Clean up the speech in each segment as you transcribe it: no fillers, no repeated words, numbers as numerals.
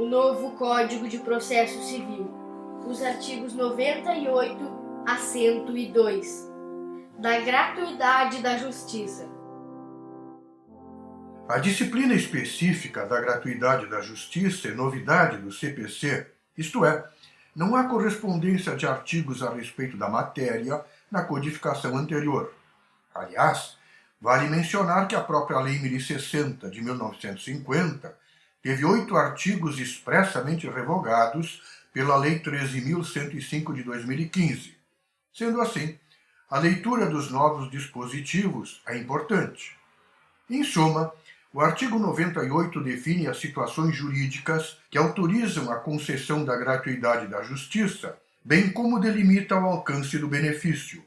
o novo Código de Processo Civil, os artigos 98 a 102, da gratuidade da justiça. A disciplina específica da gratuidade da justiça é novidade do CPC, isto é, não há correspondência de artigos a respeito da matéria na codificação anterior. Aliás, vale mencionar que a própria Lei 1060 de 1950 teve 8 artigos expressamente revogados pela Lei 13.105 de 2015. Sendo assim, a leitura dos novos dispositivos é importante. Em suma, o artigo 98 define as situações jurídicas que autorizam a concessão da gratuidade da justiça, bem como delimita o alcance do benefício.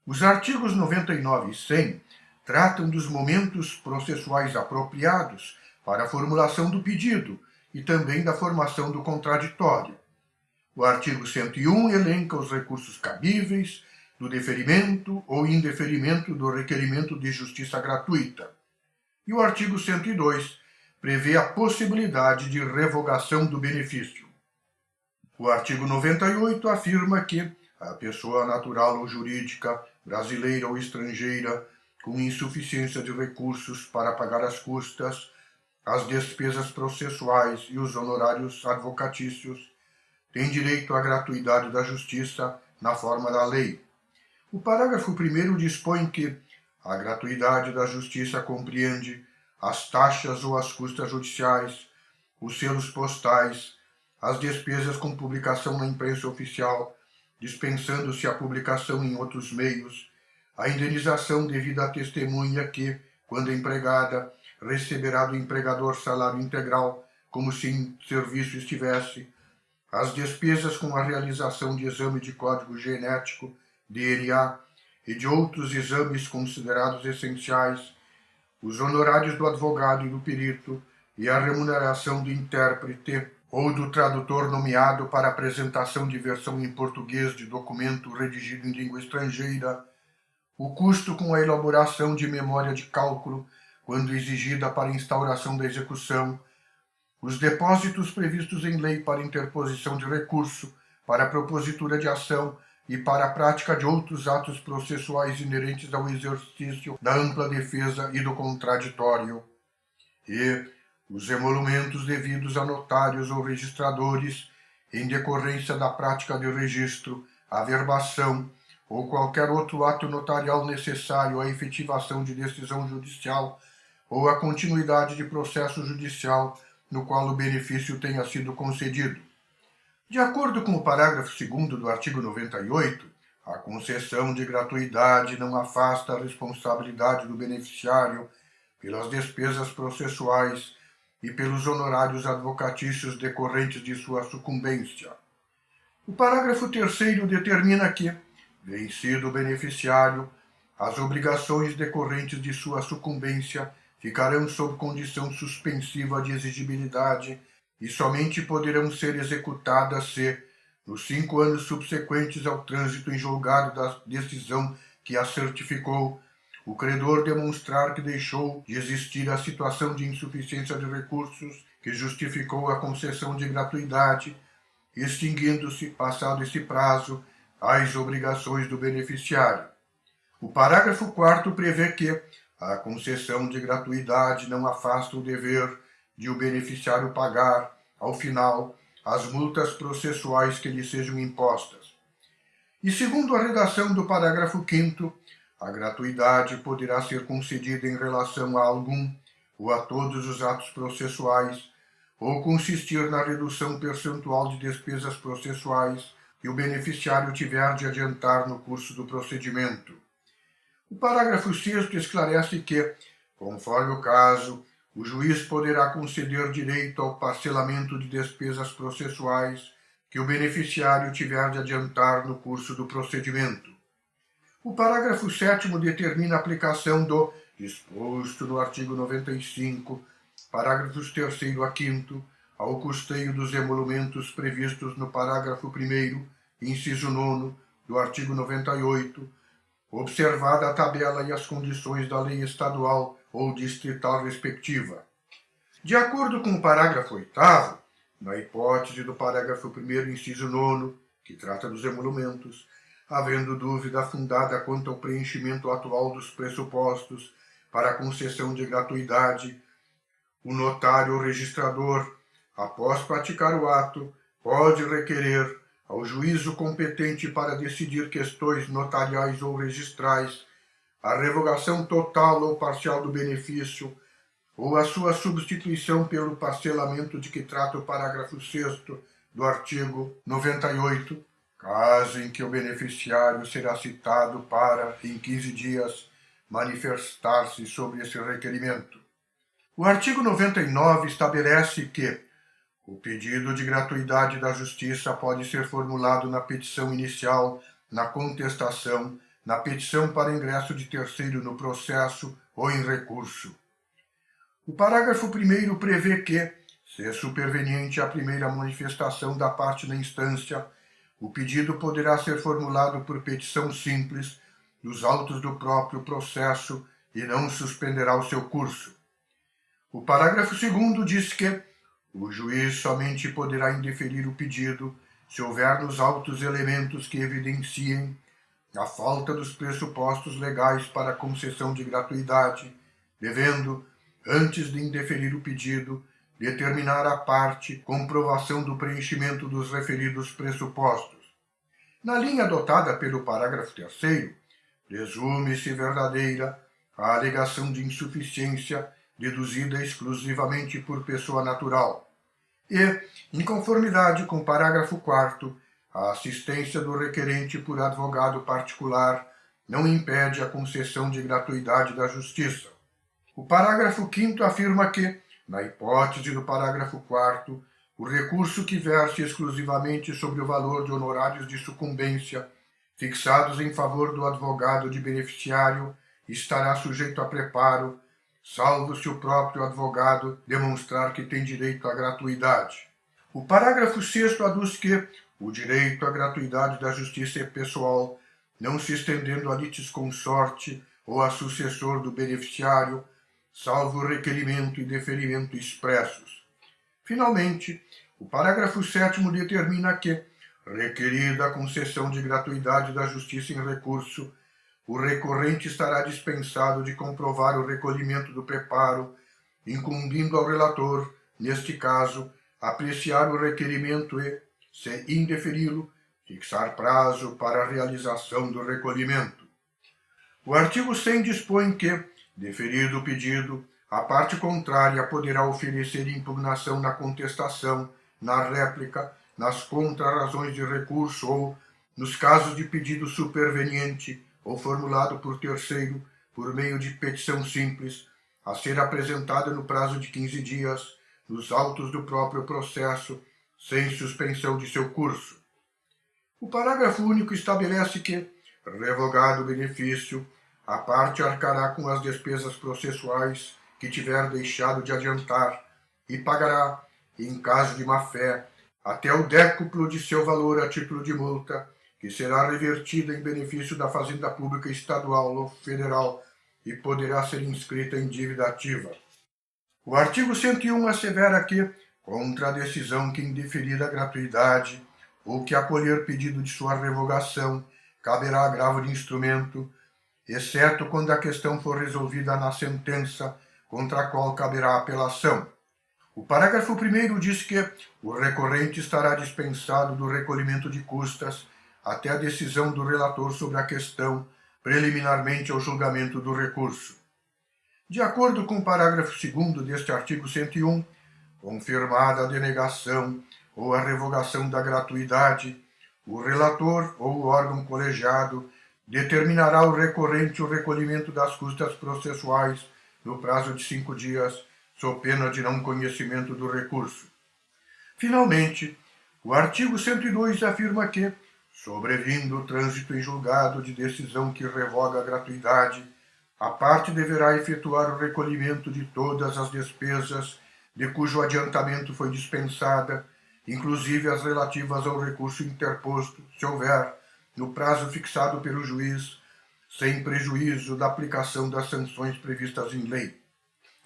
Os artigos 99 e 100 tratam dos momentos processuais apropriados para a formulação do pedido e também da formação do contraditório. O artigo 101 elenca os recursos cabíveis do deferimento ou indeferimento do requerimento de justiça gratuita. E o artigo 102 prevê a possibilidade de revogação do benefício. O artigo 98 afirma que a pessoa natural ou jurídica, brasileira ou estrangeira, com insuficiência de recursos para pagar as custas, as despesas processuais e os honorários advocatícios, tem direito à gratuidade da justiça na forma da lei. O parágrafo 1º dispõe que a gratuidade da justiça compreende as taxas ou as custas judiciais, os selos postais, as despesas com publicação na imprensa oficial, dispensando-se a publicação em outros meios, a indenização devida à testemunha que, quando empregada, receberá do empregador salário integral, como se em serviço estivesse, as despesas com a realização de exame de código genético, DNA, e de outros exames considerados essenciais, os honorários do advogado e do perito e a remuneração do intérprete ou do tradutor nomeado para apresentação de versão em português de documento redigido em língua estrangeira, o custo com a elaboração de memória de cálculo, quando exigida para a instauração da execução, os depósitos previstos em lei para interposição de recurso, para a propositura de ação e para a prática de outros atos processuais inerentes ao exercício da ampla defesa e do contraditório, e os emolumentos devidos a notários ou registradores em decorrência da prática de registro, averbação ou qualquer outro ato notarial necessário à efetivação de decisão judicial ou à continuidade de processo judicial no qual o benefício tenha sido concedido. De acordo com o parágrafo 2º do artigo 98, a concessão de gratuidade não afasta a responsabilidade do beneficiário pelas despesas processuais e pelos honorários advocatícios decorrentes de sua sucumbência. O parágrafo 3º determina que, vencido o beneficiário, as obrigações decorrentes de sua sucumbência ficarão sob condição suspensiva de exigibilidade e somente poderão ser executadas se, nos 5 anos subsequentes ao trânsito em julgado da decisão que a certificou, o credor demonstrar que deixou de existir a situação de insuficiência de recursos que justificou a concessão de gratuidade, extinguindo-se, passado esse prazo, as obrigações do beneficiário. O parágrafo 4º prevê que a concessão de gratuidade não afasta o dever de o beneficiário pagar, ao final, as multas processuais que lhe sejam impostas. E segundo a redação do parágrafo 5º, a gratuidade poderá ser concedida em relação a algum ou a todos os atos processuais, ou consistir na redução percentual de despesas processuais que o beneficiário tiver de adiantar no curso do procedimento. O parágrafo 6º esclarece que, conforme o caso, o juiz poderá conceder direito ao parcelamento de despesas processuais que o beneficiário tiver de adiantar no curso do procedimento. O parágrafo 7º determina a aplicação do disposto no artigo 95, parágrafos 3º a 5º, ao custeio dos emolumentos previstos no parágrafo 1º, inciso 9, do artigo 98, observada a tabela e as condições da lei estadual ou distrital respectiva. De acordo com o parágrafo 8º, na hipótese do parágrafo 1º, inciso 9º, que trata dos emolumentos, havendo dúvida fundada quanto ao preenchimento atual dos pressupostos para a concessão de gratuidade, o notário ou registrador, após praticar o ato, pode requerer ao juízo competente para decidir questões notariais ou registrais a revogação total ou parcial do benefício ou a sua substituição pelo parcelamento de que trata o parágrafo 6º do artigo 98, caso em que o beneficiário será citado para, em 15 dias, manifestar-se sobre esse requerimento. O artigo 99 estabelece que o pedido de gratuidade da Justiça pode ser formulado na petição inicial, na contestação, na petição para ingresso de terceiro no processo ou em recurso. O parágrafo 1º prevê que, se superveniente a primeira manifestação da parte na instância, o pedido poderá ser formulado por petição simples nos autos do próprio processo e não suspenderá o seu curso. O parágrafo 2º diz que o juiz somente poderá indeferir o pedido se houver nos autos elementos que evidenciem a falta dos pressupostos legais para a concessão de gratuidade, devendo, antes de indeferir o pedido, determinar a parte comprovação do preenchimento dos referidos pressupostos. Na linha adotada pelo parágrafo 3º, presume-se verdadeira a alegação de insuficiência deduzida exclusivamente por pessoa natural e, em conformidade com o parágrafo 4º, a assistência do requerente por advogado particular não impede a concessão de gratuidade da Justiça. O parágrafo 5º afirma que, na hipótese do parágrafo 4º, o recurso que verse exclusivamente sobre o valor de honorários de sucumbência fixados em favor do advogado de beneficiário estará sujeito a preparo, salvo se o próprio advogado demonstrar que tem direito à gratuidade. O parágrafo 6º aduz que o direito à gratuidade da Justiça é pessoal, não se estendendo a litisconsorte ou a sucessor do beneficiário, salvo requerimento e deferimento expressos. Finalmente, o parágrafo 7º determina que, requerida a concessão de gratuidade da Justiça em recurso, o recorrente estará dispensado de comprovar o recolhimento do preparo, incumbindo ao relator, neste caso, apreciar o requerimento e, se indeferi-lo, fixar prazo para a realização do recolhimento. O artigo 100 dispõe que, deferido o pedido, a parte contrária poderá oferecer impugnação na contestação, na réplica, nas contrarrazões de recurso ou, nos casos de pedido superveniente ou formulado por terceiro por meio de petição simples, a ser apresentada no prazo de 15 dias, nos autos do próprio processo, sem suspensão de seu curso. O parágrafo único estabelece que, revogado o benefício, a parte arcará com as despesas processuais que tiver deixado de adiantar e pagará, em caso de má-fé, até o décuplo de seu valor a título de multa, que será revertida em benefício da Fazenda Pública Estadual ou Federal e poderá ser inscrita em dívida ativa. O artigo 101 assevera que, contra a decisão que indeferir a gratuidade ou que acolher pedido de sua revogação, caberá agravo de instrumento, exceto quando a questão for resolvida na sentença contra a qual caberá apelação. O parágrafo 1º diz que o recorrente estará dispensado do recolhimento de custas até a decisão do relator sobre a questão, preliminarmente ao julgamento do recurso. De acordo com o parágrafo 2º deste artigo 101, confirmada a denegação ou a revogação da gratuidade, o relator ou o órgão colegiado determinará ao recorrente o recolhimento das custas processuais no prazo de 5 dias, sob pena de não conhecimento do recurso. Finalmente, o artigo 102 afirma que, sobrevindo o trânsito em julgado de decisão que revoga a gratuidade, a parte deverá efetuar o recolhimento de todas as despesas de cujo adiantamento foi dispensada, inclusive as relativas ao recurso interposto, se houver, no prazo fixado pelo juiz, sem prejuízo da aplicação das sanções previstas em lei.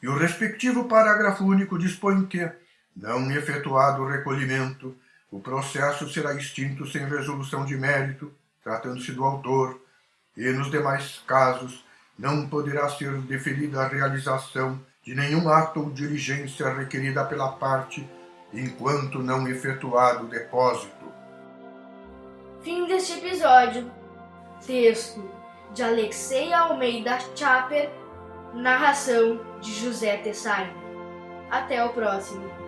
E o respectivo parágrafo único dispõe que, Não efetuado o recolhimento, o processo será extinto sem resolução de mérito, tratando-se do autor, e, nos demais casos, não poderá ser deferida a realização de nenhum ato ou diligência requerida pela parte, enquanto não efetuado o depósito. Fim deste episódio. Texto de Alexei Almeida Chaper, narração de José Tessari. Até o próximo.